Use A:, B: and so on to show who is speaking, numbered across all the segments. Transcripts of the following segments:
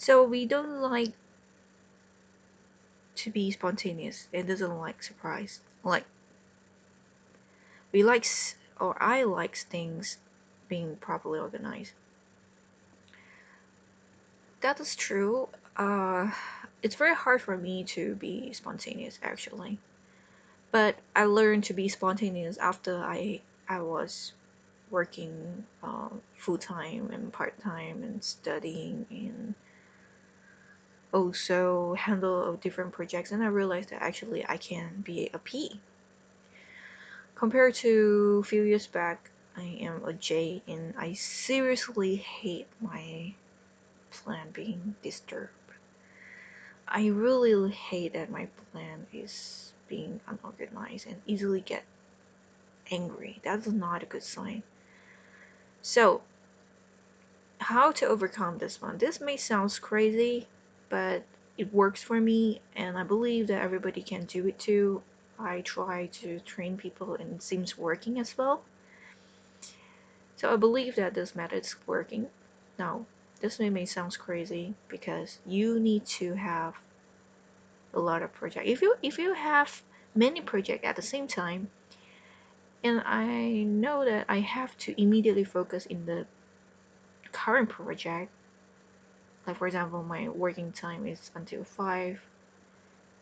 A: So we don't like to be spontaneous and doesn't like surprise. Like we likes or I likes things being properly organized. That is true. Uh, it's very hard for me to be spontaneous actually, but I learned to be spontaneous after I was working full time and part time and studying and also handle different projects, and I realized that actually I can be a P. Compared to a few years back, I am a J, and I seriously hate my plan being disturbed. I really hate that my plan is being unorganized and easily get angry. That's not a good sign. So, how to overcome this one? This may sound crazy, but it works for me, and I believe that everybody can do it too. I try to train people, and it seems working as well. So I believe that this method is working. Now, this may sound crazy because you need to have a lot of projects. If you have many projects at the same time, and I know that I have to immediately focus in the current project, like for example, my working time is until 5,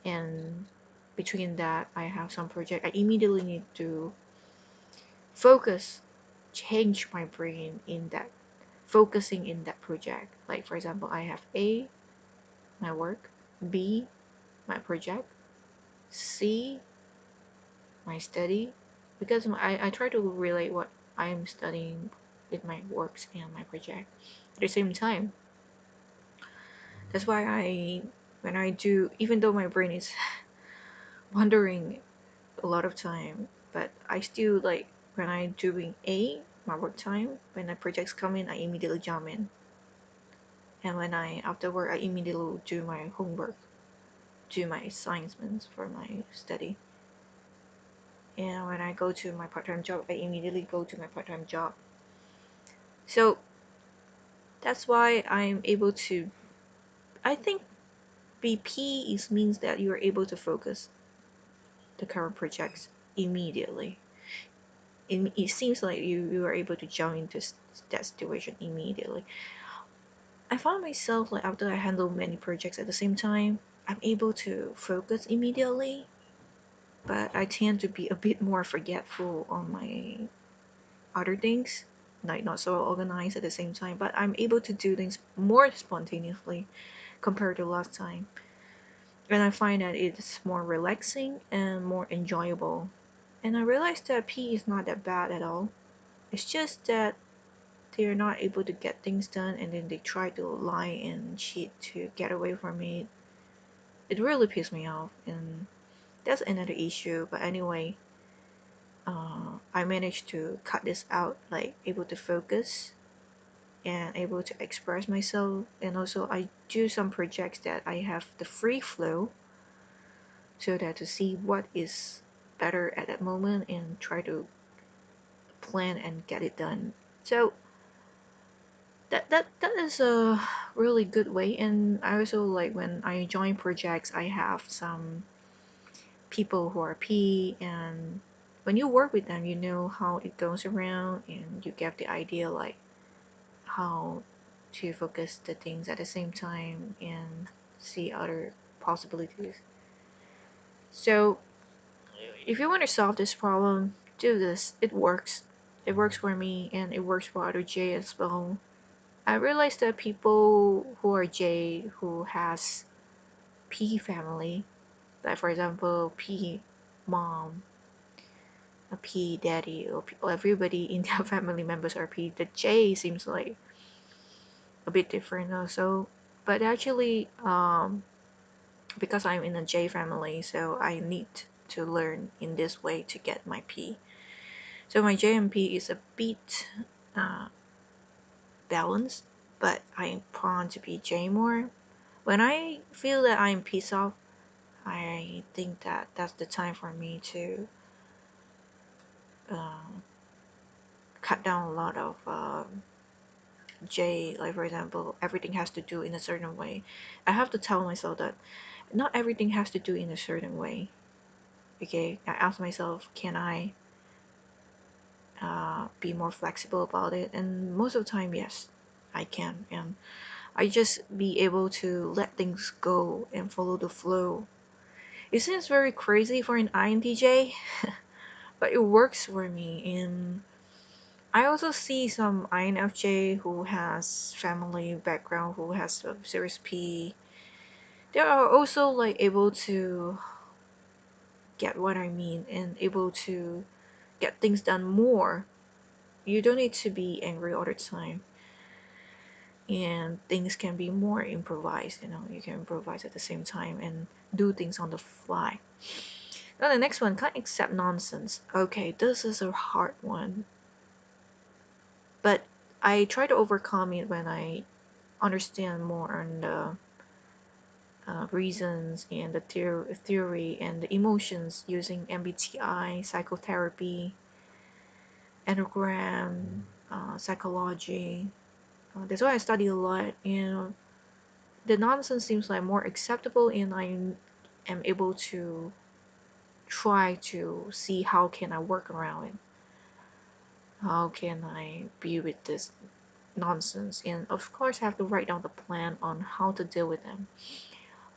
A: and between that I have some project I immediately need to focus, change my brain in that, focusing in that project. Like for example, I have A, my work, B, my project, C, my study, because I try to relate what I am studying with my works and my project at the same time. That's why when I do, even though my brain is wandering a lot of time, but I still like when I doing A, my work time, when the projects come in, I immediately jump in. And when I after work, I immediately do my homework, do my assignments for my study. And when I go to my part-time job, I immediately go to my part-time job. So that's why I'm able to. I think BP is means that you are able to focus the current projects immediately. It seems like you are able to jump into that situation immediately. I found myself like after I handle many projects at the same time, I'm able to focus immediately, but I tend to be a bit more forgetful on my other things, like not so organized at the same time. But I'm able to do things more spontaneously compared to last time, and I find that it's more relaxing and more enjoyable. And I realized that P is not that bad at all. It's just that they're not able to get things done and then they try to lie and cheat to get away from it. It really pissed me off, and that's another issue. But anyway, I managed to cut this out, like able to focus and able to express myself. And also, I do some projects that I have the free flow so that to see what is better at that moment and try to plan and get it done. So that is a really good way. And I also like when I join projects, I have some people who are P, and when you work with them, you know how it goes around, and you get the idea like how to focus the things at the same time and see other possibilities. So if you want to solve this problem, do this. It works. It works for me, and it works for other J as well. I realized that people who are J who has P family, like for example P mom, a P daddy, or everybody in their family members are P. The J seems like a bit different also, but actually, because I'm in a J family, so I need to learn in this way to get my P. So my J and P is a bit uh, balanced, but I'm prone to be J more. When I feel that I'm pissed off, I think that that's the time for me to uh, cut down a lot of INFJ, like for example, everything has to do in a certain way. I have to tell myself that not everything has to do in a certain way. Okay, I ask myself, can I be more flexible about it? And most of the time, yes, I can. And I just be able to let things go and follow the flow. It seems very crazy for an INTJ, but it works for me. And I also see some INFJ who has family background, who has a Series P. They are also like able to get what I mean and able to get things done more. You don't need to be angry all the time, and things can be more improvised. You can improvise at the same time and do things on the fly. Now the next one, can't accept nonsense. Okay, this is a hard one, but I try to overcome it when I understand more on the reasons and the theory and the emotions using MBTI, psychotherapy, enneagram, psychology. That's why I study a lot, and the nonsense seems like more acceptable, and I am able to try to see how can I work around it. How can I be with this nonsense? And of course, I have to write down the plan on how to deal with them.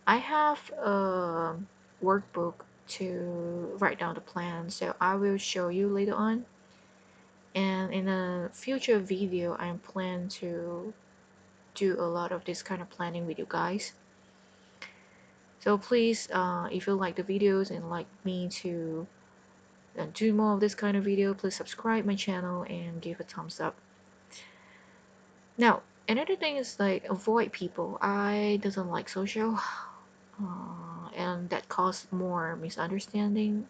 A: I have a workbook to write down the plan, so I will show you later on. And in a future video, I plan to do a lot of this kind of planning with you guys. So please, if you like the videos and like me to do more of this kind of video, please subscribe my channel and give a thumbs up. Now, another thing is like avoid people. I doesn't like social, and that causes more misunderstanding.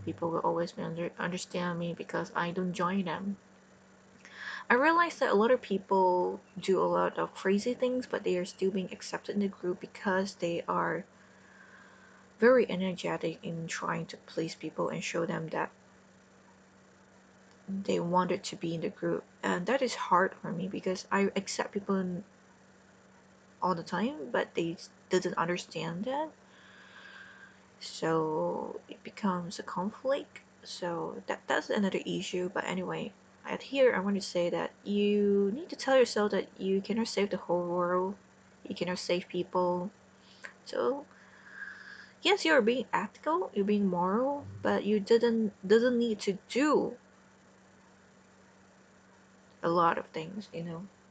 A: People will always understand me because I don't join them. I realize that a lot of people do a lot of crazy things, but they are still being accepted in the group because they are very energetic in trying to please people and show them that they wanted to be in the group. And that is hard for me because I accept people all the time, but they didn't understand that. So it becomes a conflict. So that's another issue. But anyway, at here I want to say that you need to tell yourself that you cannot save the whole world. You cannot save people. So yes, you're being ethical, you're being moral, but you didn't doesn't need to do a lot of things.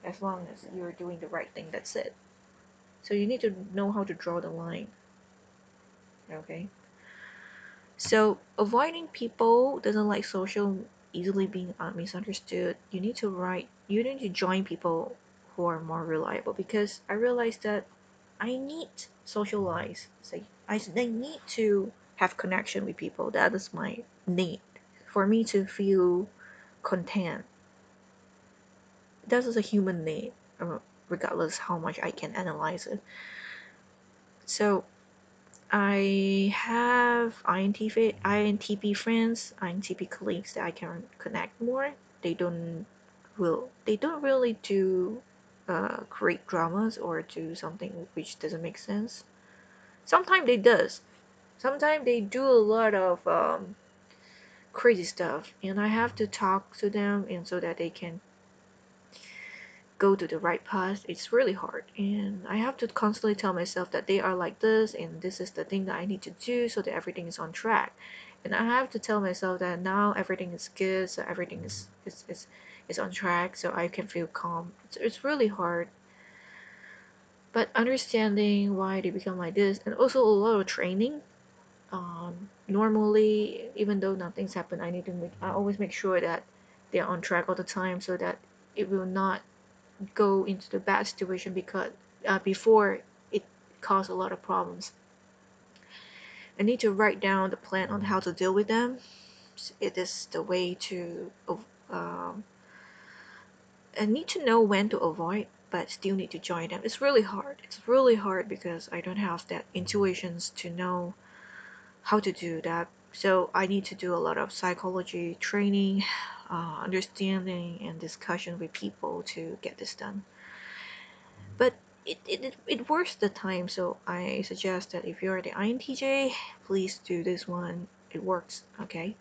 A: As long as you're doing the right thing, that's it. So you need to know how to draw the line. Okay. So avoiding people doesn't like social easily being misunderstood. You need to join people who are more reliable because I realized that I need socialize. I need to have connection with people. That is my need for me to feel content. That is a human need, regardless how much I can analyze it. So I have INTP friends, INTP colleagues that I can connect more. They don't really do create dramas or do something which doesn't make sense. Sometimes they does. Sometimes they do a lot of crazy stuff, and I have to talk to them and so that they can go to the right path. It's really hard, and I have to constantly tell myself that they are like this and this is the thing that I need to do so that everything is on track. And I have to tell myself that now everything is good, so everything is on track, so I can feel calm. It's really hard, but understanding why they become like this, and also a lot of training. Normally, even though nothing's happened, I always make sure that they're on track all the time so that it will not go into the bad situation because before it caused a lot of problems. I need to write down the plan on how to deal with them. It is the way to um, I need to know when to avoid but still need to join them. It's really hard because I don't have that intuitions to know how to do that. So I need to do a lot of psychology training, understanding and discussion with people to get this done. But it works the time, so I suggest that if you're the INTJ, please do this one. It works, okay?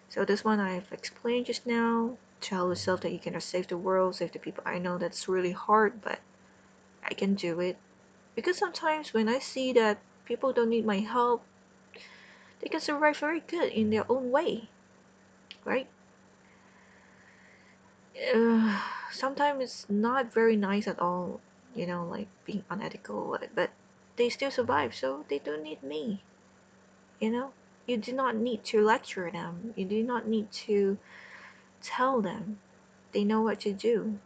A: So this one I've explained just now. Tell yourself that you cannot save the world, save the people. I know that's really hard, but I can do it. Because sometimes when I see that people don't need my help, they can survive very good in their own way, right? Uh, Sometimes it's not very nice at all, like being unethical, but they still survive, so they don't need me, you know? You do not need to lecture them, you do not need to tell them. They know what to do,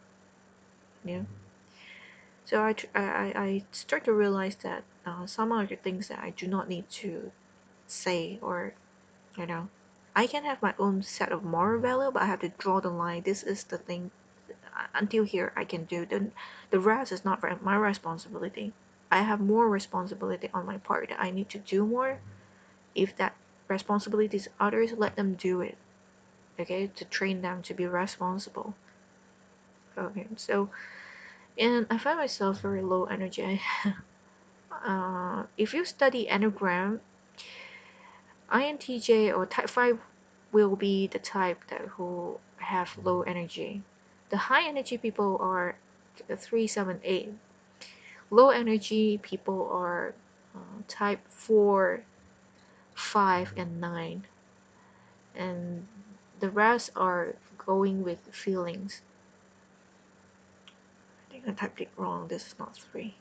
A: you know? So I start to realize that some of the things that I do not need to say, or you know I can have my own set of moral value, but I have to draw the line. This is the thing. Until here I can do. Then the rest is not my responsibility. I have more responsibility on my part that I need to do more. If that responsibility is others, let them do it, okay, to train them to be responsible. Okay, so, and I find myself very low energy. If you study enneagram, INTJ or type 5 will be the type that who have low energy. The high energy people are 378. Low energy people are type 4, 5, and 9. And the rest are going with feelings. I think I typed it wrong. This is not 3.